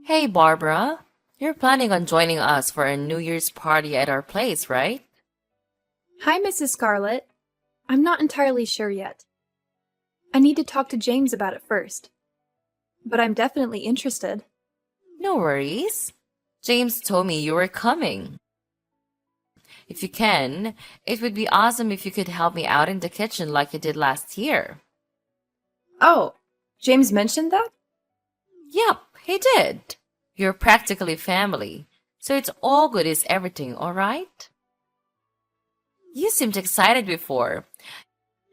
Hey, Barbara. You're planning on joining us for a New Year's party at our place, right? Hi, Mrs. Scarlett. I'm not entirely sure yet. I need to talk to James about it first. But I'm definitely interested. No worries. James told me you were coming. If you can, it would be awesome if you could help me out in the kitchen like you did last year. Oh, James mentioned that? Yep, he did. You're practically family, so it's all good is everything, alright? You seemed excited before.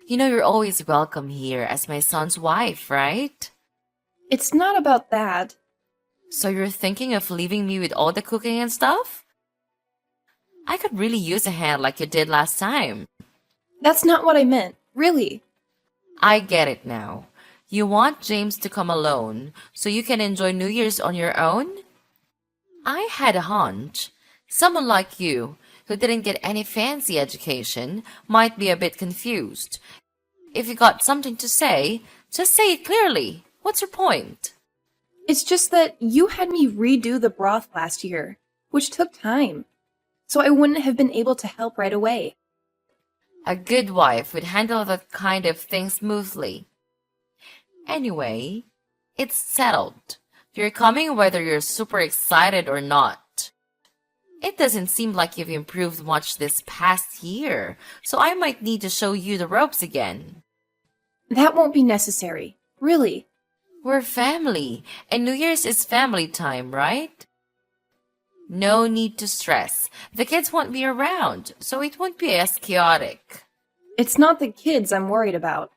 You know you're always welcome here as my son's wife, right? It's not about that. So you're thinking of leaving me with all the cooking and stuff? I could really use a hand like you did last time. That's not what I meant, really. I get it now. You want James to come alone so you can enjoy New Year's on your own? I had a hunch. Someone like you, who didn't get any fancy education, might be a bit confused. If you got something to say, just say it clearly. What's your point? It's just that you had me redo the broth last year, which took time. So I wouldn't have been able to help right away. A good wife would handle that kind of thing smoothly. Anyway, it's settled. You're coming whether you're super excited or not. It doesn't seem like you've improved much this past year, so I might need to show you the ropes again. That won't be necessary, really. We're family, and New Year's is family time, right? No need to stress. The kids won't be around, so it won't be as chaotic. It's not the kids I'm worried about.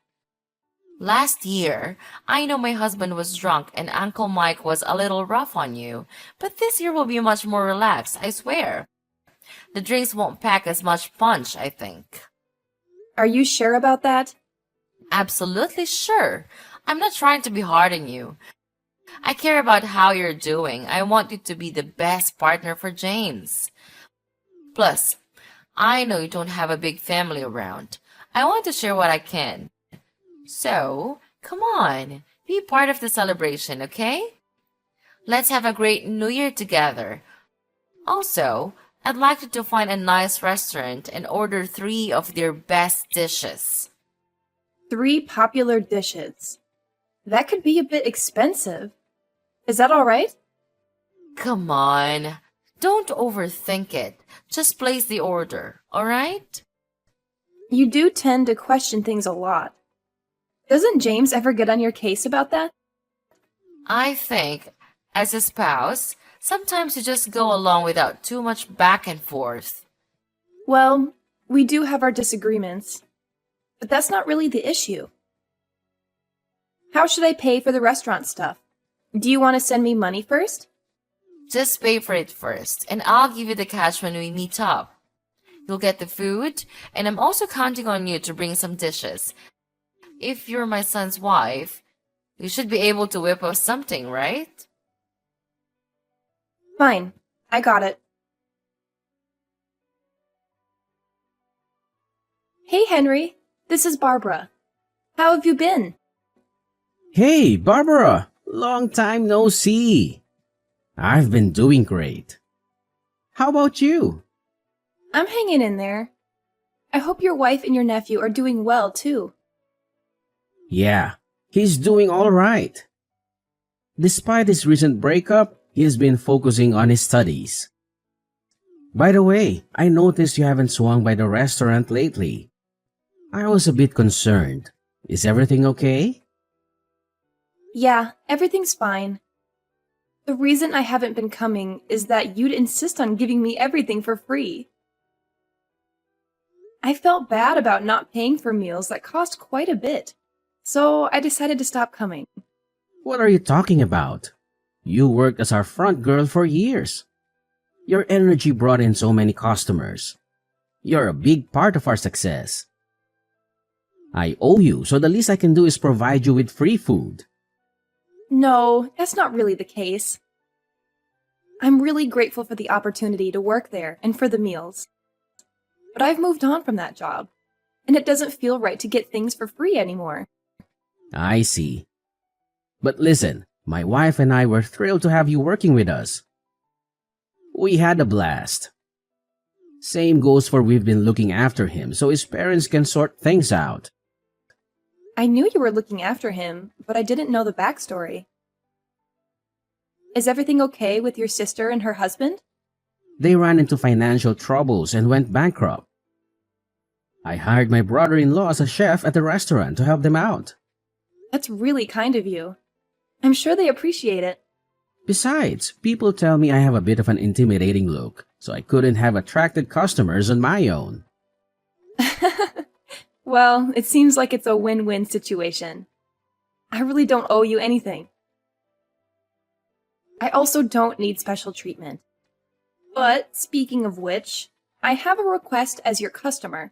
Last year, I know my husband was drunk and Uncle Mike was a little rough on you, but this year will be much more relaxed, I swear. The drinks won't pack as much punch, I think. Are you sure about that? Absolutely sure. I'm not trying to be hard on you. I care about how you're doing. I want you to be the best partner for James. Plus, I know you don't have a big family around. I want to share what I can. So, come on, be part of the celebration, okay? Let's have a great New Year together. Also, I'd like you to find a nice restaurant and order 3 of their best dishes. 3 popular dishes. That could be a bit expensive. Is that all right? Come on, don't overthink it. Just place the order, alright? You do tend to question things a lot. Doesn't James ever get on your case about that? I think, as a spouse, sometimes you just go along without too much back and forth. Well, we do have our disagreements. But that's not really the issue. How should I pay for the restaurant stuff? Do you want to send me money first? Just pay for it first, and I'll give you the cash when we meet up. You'll get the food, and I'm also counting on you to bring some dishes. If you're my son's wife, you should be able to whip up something, right? Fine, I got it. Hey, Henry, this is Barbara. How have you been? Hey, Barbara! Long time no see. I've been doing great. How about you? I'm hanging in there. I hope your wife and your nephew are doing well, too. Yeah, he's doing all right. Despite his recent breakup, he's been focusing on his studies. By the way, I noticed you haven't swung by the restaurant lately. I was a bit concerned. Is everything okay? Yeah, everything's fine. The reason I haven't been coming is that you'd insist on giving me everything for free. I felt bad about not paying for meals that cost quite a bit, so I decided to stop coming. What are you talking about? You worked as our front girl for years. Your energy brought in so many customers. You're a big part of our success. I owe you, so the least I can do is provide you with free food. No, that's not really the case. I'm really grateful for the opportunity to work there and for the meals. But I've moved on from that job, and it doesn't feel right to get things for free anymore. I see. But listen, My wife and I were thrilled to have you working with us. We had a blast. Same goes for we've been looking after him so his parents can sort things out. I knew you were looking after him, but I didn't know the backstory. Is everything okay with your sister and her husband? They ran into financial troubles and went bankrupt. I hired my brother-in-law as a chef at the restaurant to help them out. That's really kind of you. I'm sure they appreciate it. Besides, people tell me I have a bit of an intimidating look, so I couldn't have attracted customers on my own. Well, it seems like it's a win-win situation. I really don't owe you anything. I also don't need special treatment. But, speaking of which, I have a request as your customer.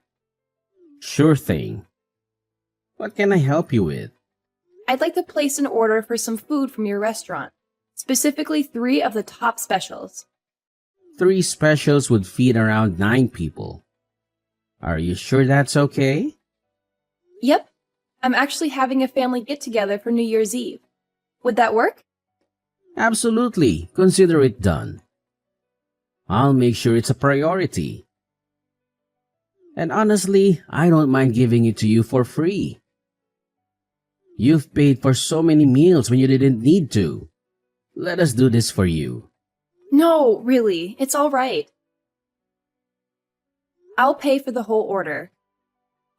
Sure thing. What can I help you with? I'd like to place an order for some food from your restaurant, specifically 3 of the top specials. 3 specials would feed around 9 people. Are you sure that's okay? Yep, I'm actually having a family get-together for New Year's Eve. Would that work? Absolutely. Consider it done. I'll make sure it's a priority. And honestly, I don't mind giving it to you for free. You've paid for so many meals when you didn't need to. Let us do this for you. No, really, it's all right. I'll pay for the whole order.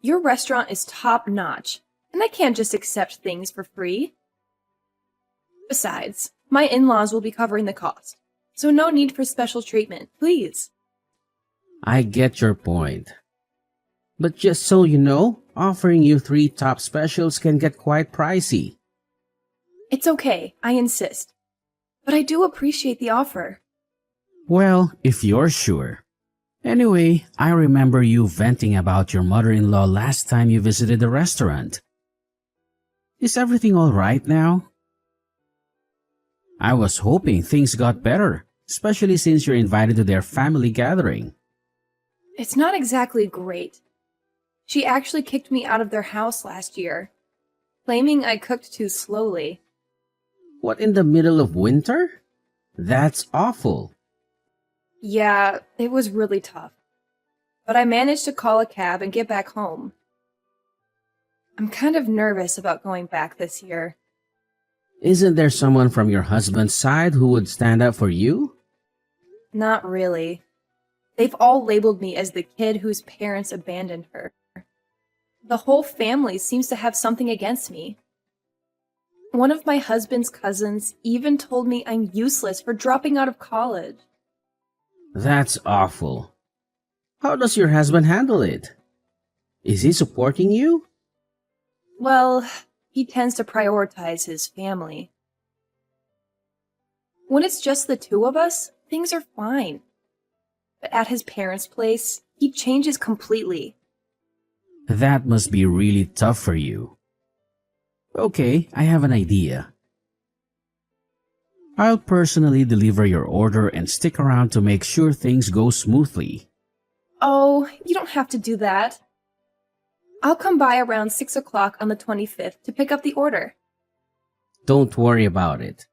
Your restaurant is top-notch, and I can't just accept things for free. Besides, my in-laws will be covering the cost, so no need for special treatment, please. I get your point. But just so you know, offering you 3 top specials can get quite pricey. It's okay, I insist. But I do appreciate the offer. Well, if you're sure. Anyway, I remember you venting about your mother-in-law last time you visited the restaurant. Is everything all right now? I was hoping things got better, especially since you're invited to their family gathering. It's not exactly great. She actually kicked me out of their house last year, claiming I cooked too slowly. What, in the middle of winter? That's awful. Yeah, it was really tough. But I managed to call a cab and get back home. I'm kind of nervous about going back this year. Isn't there someone from your husband's side who would stand up for you? Not really. They've all labeled me as the kid whose parents abandoned her. The whole family seems to have something against me. One of my husband's cousins even told me I'm useless for dropping out of college. That's awful. How does your husband handle it? Is he supporting you? Well, he tends to prioritize his family. When it's just the 2 of us, things are fine. But at his parents' place, he changes completely. That must be really tough for you. Okay, I have an idea. I'll personally deliver your order and stick around to make sure things go smoothly. Oh, you don't have to do that. I'll come by around 6 o'clock on the 25th to pick up the order. Don't worry about it.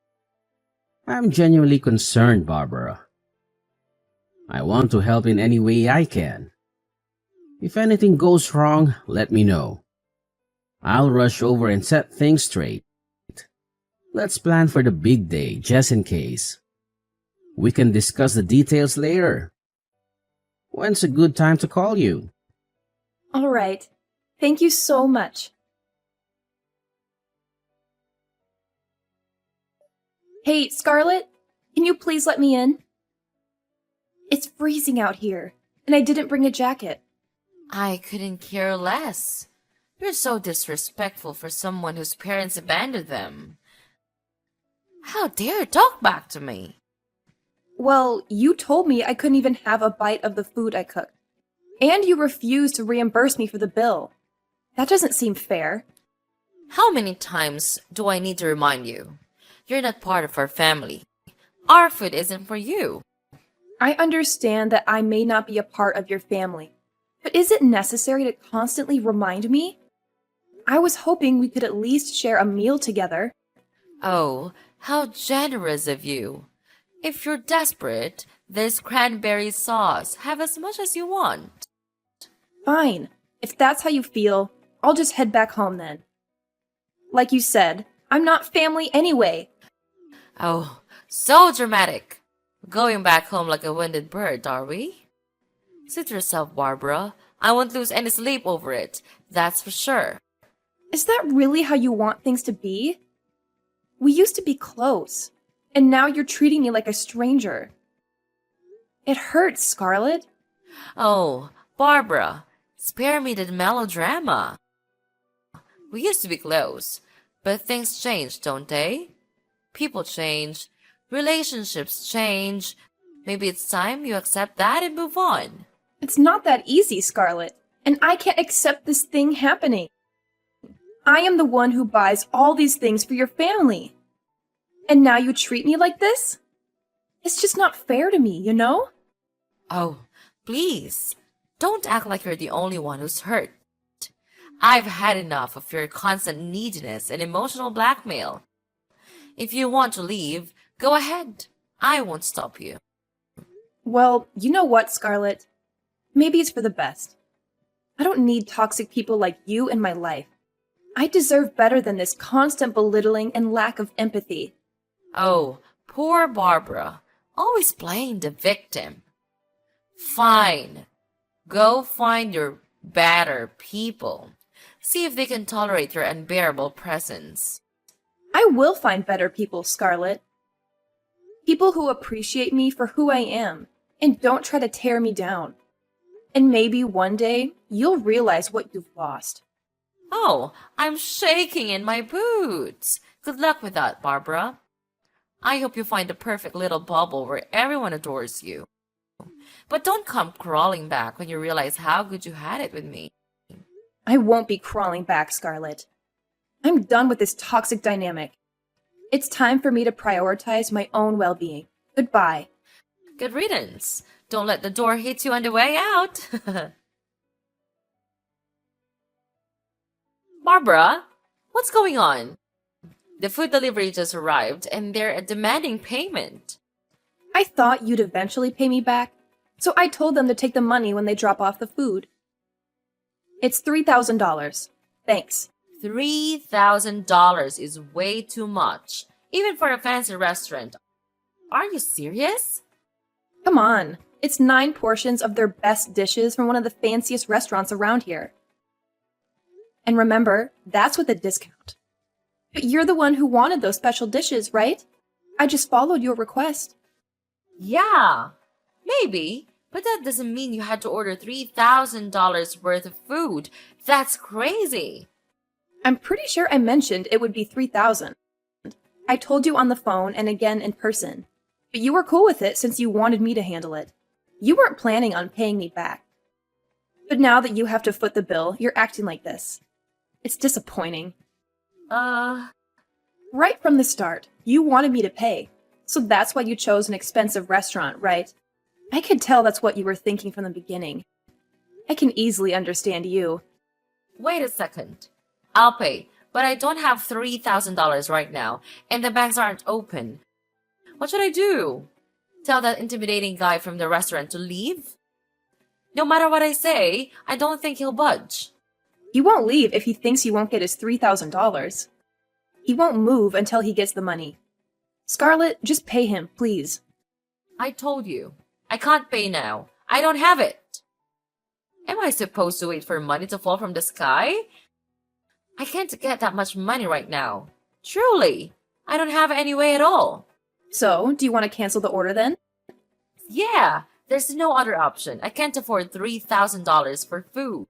I'm genuinely concerned, Barbara. I want to help in any way I can. If anything goes wrong, let me know. I'll rush over and set things straight. Let's plan for the big day, just in case. We can discuss the details later. When's a good time to call you? All right. Thank you so much. Hey, Scarlett, can you please let me in? It's freezing out here, and I didn't bring a jacket. I couldn't care less. You're so disrespectful for someone whose parents abandoned them. How dare you talk back to me? Well, you told me I couldn't even have a bite of the food I cooked. And you refused to reimburse me for the bill. That doesn't seem fair. How many times do I need to remind you? You're not part of our family. Our food isn't for you. I understand that I may not be a part of your family, but is it necessary to constantly remind me? I was hoping we could at least share a meal together. Oh, How generous of you. If you're desperate, there's cranberry sauce. Have as much as you want. Fine. If that's how you feel, I'll just head back home then. Like you said, I'm not family anyway. Oh, so dramatic. Going back home like a winded bird, are we? Suit yourself, Barbara. I won't lose any sleep over it, that's for sure. Is that really how you want things to be? We used to be close, and now you're treating me like a stranger. It hurts, Scarlett. Oh, Barbara, spare me the melodrama. We used to be close, but things change, don't they? People change, relationships change. Maybe it's time you accept that and move on. It's not that easy, Scarlett, and I can't accept this thing happening. I am the one who buys all these things for your family. And now you treat me like this? It's just not fair to me, you know? Oh, please, don't act like you're the only one who's hurt. I've had enough of your constant neediness and emotional blackmail. If you want to leave, go ahead. I won't stop you. Well, you know what, Scarlett? Maybe it's for the best. I don't need toxic people like you in my life. I deserve better than this constant belittling and lack of empathy. Oh, poor Barbara, always playing the victim. Fine. Go find your better people. See if they can tolerate your unbearable presence. I will find better people, Scarlett. People who appreciate me for who I am and don't try to tear me down. And maybe one day you'll realize what you've lost. Oh, I'm shaking in my boots. Good luck with that, Barbara. I hope you find the perfect little bubble where everyone adores you. But don't come crawling back when you realize how good you had it with me. I won't be crawling back, Scarlett. I'm done with this toxic dynamic. It's time for me to prioritize my own well-being. Goodbye. Good riddance. Don't let the door hit you on the way out. Barbara, what's going on? The food delivery just arrived and they're demanding payment. I thought you'd eventually pay me back, so I told them to take the money when they drop off the food. It's $3,000. Thanks. $3,000 is way too much, even for a fancy restaurant. Are you serious? Come on. It's 9 portions of their best dishes from one of the fanciest restaurants around here. And remember, that's with a discount. But you're the one who wanted those special dishes, right? I just followed your request. Yeah, maybe, but that doesn't mean you had to order $3,000 worth of food. That's crazy. I'm pretty sure I mentioned it would be $3,000. I told you on the phone and again in person. But you were cool with it since you wanted me to handle it. You weren't planning on paying me back. But now that you have to foot the bill, you're acting like this. It's disappointing. Right from the start, you wanted me to pay. So that's why you chose an expensive restaurant, right? I could tell that's what you were thinking from the beginning. I can easily understand you. Wait a second. I'll pay, but I don't have $3,000 right now, and the banks aren't open. What should I do? Tell that intimidating guy from the restaurant to leave? No matter what I say, I don't think he'll budge. He won't leave if he thinks he won't get his $3,000. He won't move until he gets the money. Scarlett, just pay him, please. I told you. I can't pay now. I don't have it. Am I supposed to wait for money to fall from the sky? I can't get that much money right now. Truly, I don't have any way at all. So, do you want to cancel the order then? Yeah, there's no other option. I can't afford $3,000 for food.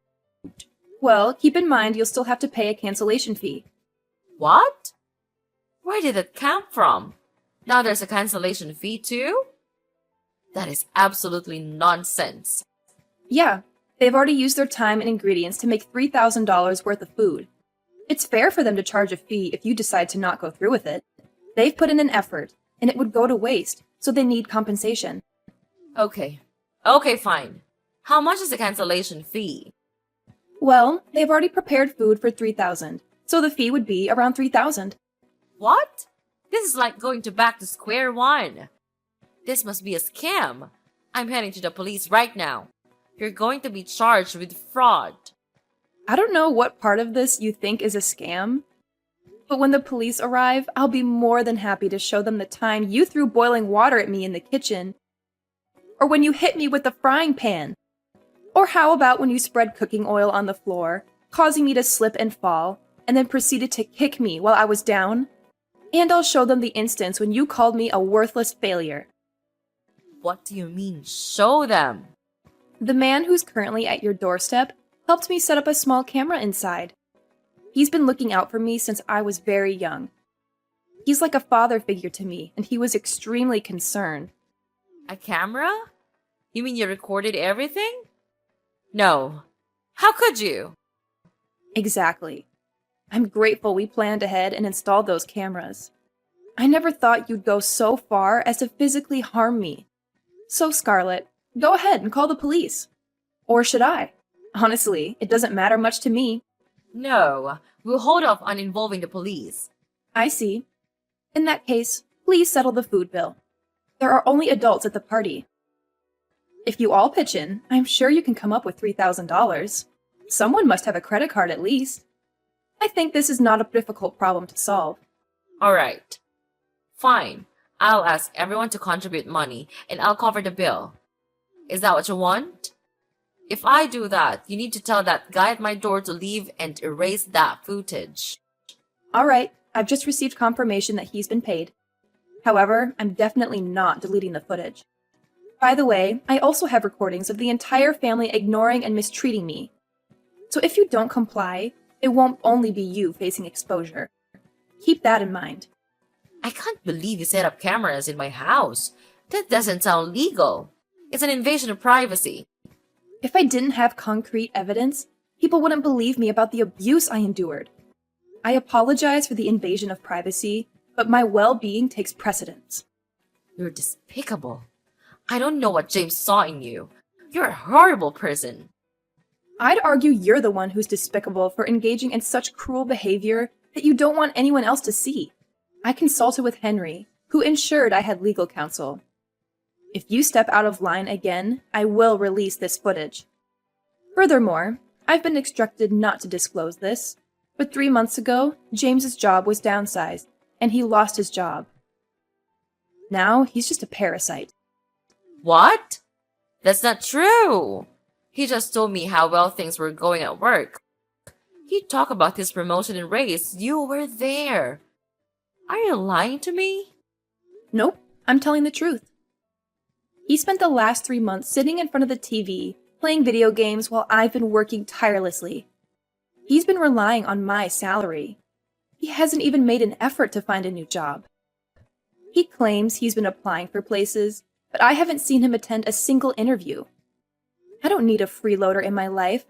Well, keep in mind you'll still have to pay a cancellation fee. What? Where did it come from? Now there's a cancellation fee too? That is absolutely nonsense. Yeah, they've already used their time and ingredients to make $3,000 worth of food. It's fair for them to charge a fee if you decide to not go through with it. They've put in an effort, and it would go to waste, so they need compensation. Okay, fine. How much is the cancellation fee? Well, they've already prepared food for $3,000, so the fee would be around $3,000. What? This is like going to back to square one. This must be a scam. I'm heading to the police right now. You're going to be charged with fraud. I don't know what part of this you think is a scam, but when the police arrive, I'll be more than happy to show them the time you threw boiling water at me in the kitchen, or when you hit me with the frying pan, or how about when you spread cooking oil on the floor, causing me to slip and fall, and then proceeded to kick me while I was down? And I'll show them the instance when you called me a worthless failure. What do you mean, show them? The man who's currently at your doorstep helped me set up a small camera inside. He's been looking out for me since I was very young. He's like a father figure to me, and he was extremely concerned. A camera? You mean you recorded everything? No. How could you? Exactly. I'm grateful we planned ahead and installed those cameras. I never thought you'd go so far as to physically harm me. So, Scarlett, go ahead and call the police. Or should I? Honestly, it doesn't matter much to me. No, we'll hold off on involving the police. I see. In that case, please settle the food bill. There are only adults at the party. If you all pitch in, I'm sure you can come up with $3,000. Someone must have a credit card at least. I think this is not a difficult problem to solve. All right. Fine. I'll ask everyone to contribute money, and I'll cover the bill. Is that what you want? If I do that, you need to tell that guy at my door to leave and erase that footage. All right, I've just received confirmation that he's been paid. However, I'm definitely not deleting the footage. By the way, I also have recordings of the entire family ignoring and mistreating me. So if you don't comply, it won't only be you facing exposure. Keep that in mind. I can't believe you set up cameras in my house. That doesn't sound legal. It's an invasion of privacy. If I didn't have concrete evidence, people wouldn't believe me about the abuse I endured. I apologize for the invasion of privacy, but my well-being takes precedence. You're despicable. I don't know what James saw in you. You're a horrible person. I'd argue you're the one who's despicable for engaging in such cruel behavior that you don't want anyone else to see. I consulted with Henry, who ensured I had legal counsel. If you step out of line again, I will release this footage. Furthermore, I've been instructed not to disclose this, but 3 months ago, James's job was downsized, and he lost his job. Now, he's just a parasite. What? That's not true. He just told me how well things were going at work. He talked about his promotion and raise. You were there. Are you lying to me? Nope, I'm telling the truth. He spent the last 3 months sitting in front of the TV, playing video games while I've been working tirelessly. He's been relying on my salary. He hasn't even made an effort to find a new job. He claims he's been applying for places, but I haven't seen him attend a single interview. I don't need a freeloader in my life,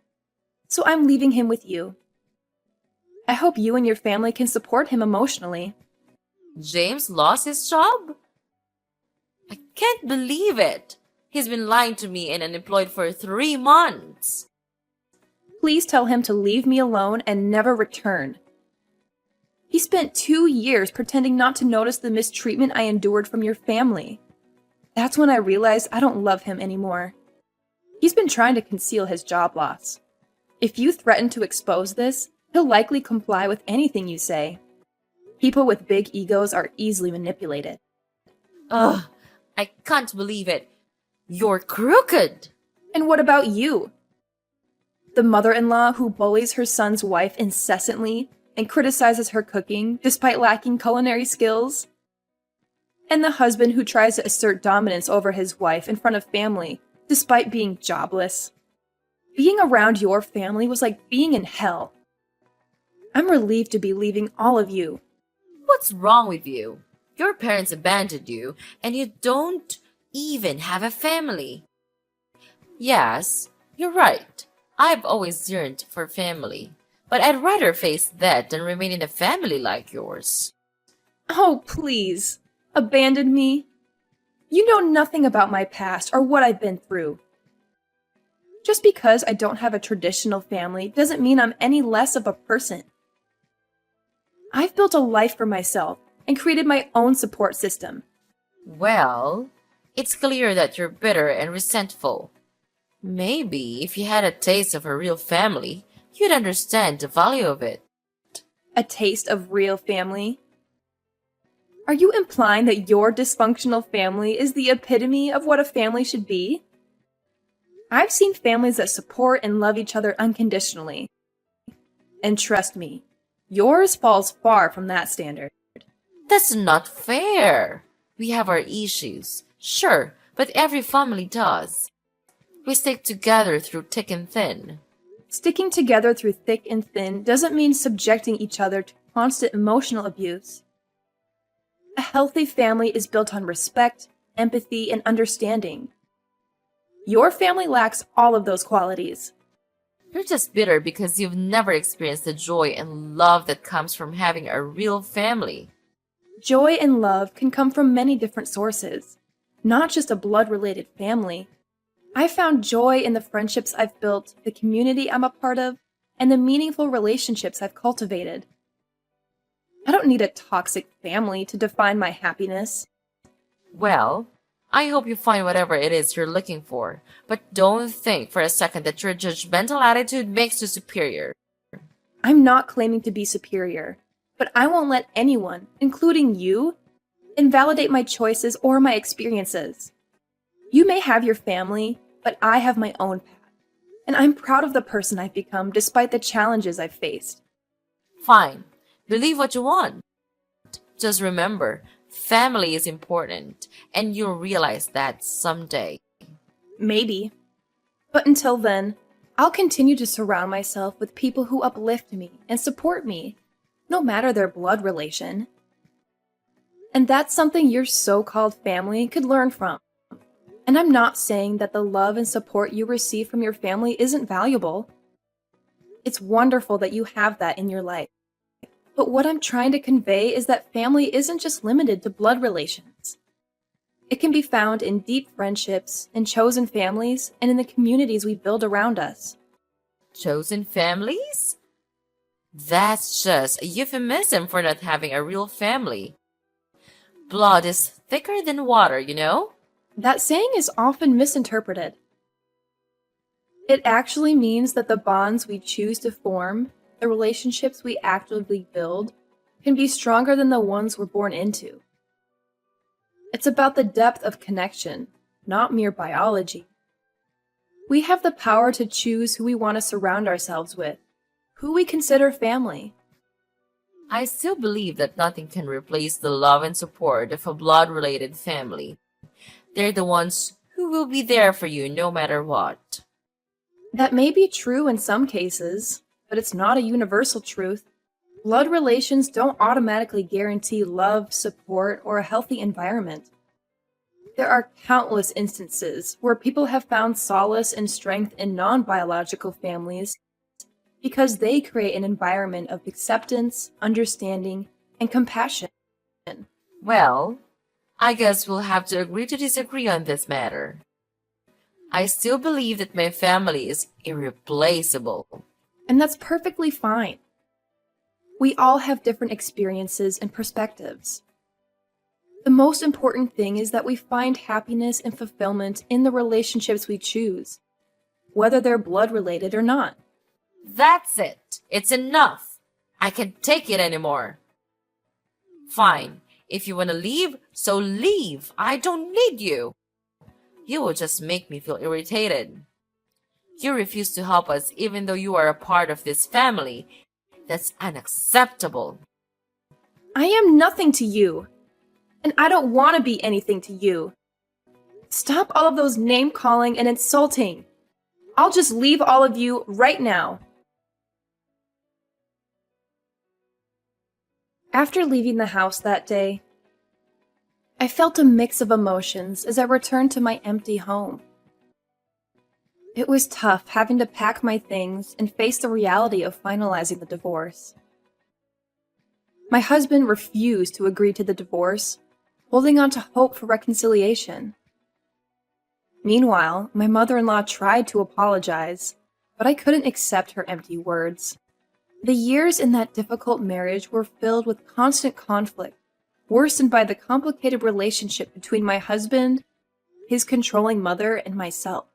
so I'm leaving him with you. I hope you and your family can support him emotionally. James lost his job? I can't believe it. He's been lying to me and unemployed for 3 months. Please tell him to leave me alone and never return. He spent 2 years pretending not to notice the mistreatment I endured from your family. That's when I realized I don't love him anymore. He's been trying to conceal his job loss. If you threaten to expose this, he'll likely comply with anything you say. People with big egos are easily manipulated. Ugh, I can't believe it. You're crooked. And what about you? The mother-in-law who bullies her son's wife incessantly and criticizes her cooking despite lacking culinary skills? And the husband who tries to assert dominance over his wife in front of family despite being jobless? Being around your family was like being in hell. I'm relieved to be leaving all of you. What's wrong with you? Your parents abandoned you, and you don't even have a family. Yes, you're right. I've always yearned for family, but I'd rather face that than remain in a family like yours. Oh, please. Abandon me? You know nothing about my past or what I've been through. Just because I don't have a traditional family doesn't mean I'm any less of a person. I've built a life for myself, and created my own support system. Well, it's clear that you're bitter and resentful. Maybe if you had a taste of a real family, you'd understand the value of it. A taste of real family? Are you implying that your dysfunctional family is the epitome of what a family should be? I've seen families that support and love each other unconditionally. And trust me, yours falls far from that standard. That's not fair. We have our issues, sure, but every family does. We stick together through thick and thin. Sticking together through thick and thin doesn't mean subjecting each other to constant emotional abuse. A healthy family is built on respect, empathy, and understanding. Your family lacks all of those qualities. You're just bitter because you've never experienced the joy and love that comes from having a real family. Joy and love can come from many different sources, not just a blood-related family. I found joy in the friendships I've built, the community I'm a part of, and the meaningful relationships I've cultivated. I don't need a toxic family to define my happiness. Well, I hope you find whatever it is you're looking for, but don't think for a second that your judgmental attitude makes you superior. I'm not claiming to be superior, but I won't let anyone, including you, invalidate my choices or my experiences. You may have your family, but I have my own path, and I'm proud of the person I've become despite the challenges I've faced. Fine, believe what you want. Just remember, family is important, and you'll realize that someday. Maybe. But until then, I'll continue to surround myself with people who uplift me and support me, no matter their blood relation. And that's something your so-called family could learn from. And I'm not saying that the love and support you receive from your family isn't valuable. It's wonderful that you have that in your life. But what I'm trying to convey is that family isn't just limited to blood relations. It can be found in deep friendships, in chosen families, and in the communities we build around us. Chosen families? That's just a euphemism for not having a real family. Blood is thicker than water, you know? That saying is often misinterpreted. It actually means that the bonds we choose to form, the relationships we actively build, can be stronger than the ones we're born into. It's about the depth of connection, not mere biology. We have the power to choose who we want to surround ourselves with, who we consider family. I still believe that nothing can replace the love and support of a blood-related family. They're the ones who will be there for you no matter what. That may be true in some cases, but it's not a universal truth. Blood relations don't automatically guarantee love, support, or a healthy environment. There are countless instances where people have found solace and strength in non-biological families because they create an environment of acceptance, understanding, and compassion. Well, I guess we'll have to agree to disagree on this matter. I still believe that my family is irreplaceable. And that's perfectly fine. We all have different experiences and perspectives. The most important thing is that we find happiness and fulfillment in the relationships we choose, whether they're blood-related or not. That's it. It's enough. I can't take it anymore. Fine. If you want to leave, so leave. I don't need you. You will just make me feel irritated. You refuse to help us even though you are a part of this family. That's unacceptable. I am nothing to you, and I don't want to be anything to you. Stop all of those name-calling and insulting. I'll just leave all of you right now. After leaving the house that day, I felt a mix of emotions as I returned to my empty home. It was tough having to pack my things and face the reality of finalizing the divorce. My husband refused to agree to the divorce, holding on to hope for reconciliation. Meanwhile, my mother-in-law tried to apologize, but I couldn't accept her empty words. The years in that difficult marriage were filled with constant conflict, worsened by the complicated relationship between my husband, his controlling mother, and myself.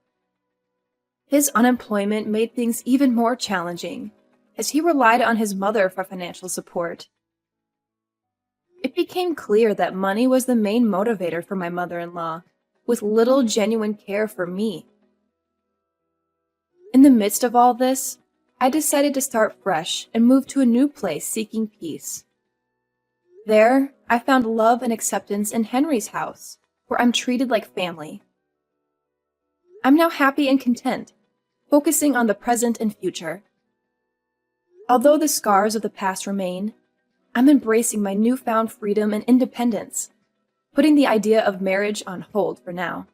His unemployment made things even more challenging, as he relied on his mother for financial support. It became clear that money was the main motivator for my mother-in-law, with little genuine care for me. In the midst of all this, I decided to start fresh and move to a new place seeking peace. There, I found love and acceptance in Henry's house, where I'm treated like family. I'm now happy and content, focusing on the present and future. Although the scars of the past remain, I'm embracing my newfound freedom and independence, putting the idea of marriage on hold for now.